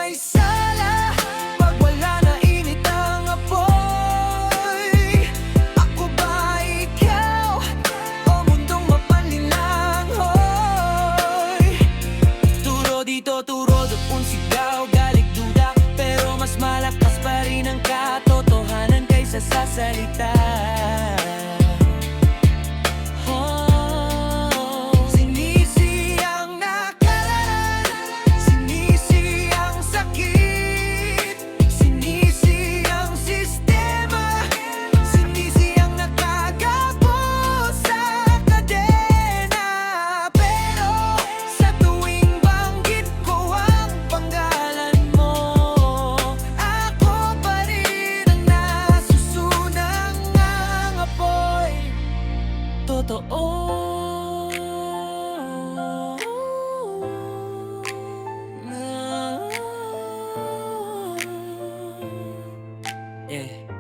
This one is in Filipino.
may sala pag wala na init ang apoy. Ako ba ikaw o mundong mapanlinlang, hoy? Turo dito, turo doon, sigaw, galit, duda, pero mas malakas pa rin ang katotohanan kaysa sa salita. Sinisi ang nakaraan, sinisi ang sakit, sinisi ang sistema, sinisi ang nakagapos sa kadena. Pero sa tuwing banggit ko ang pangalan mo, ako pa rin ang nasusunang ang apoy. Totoo. Yeah.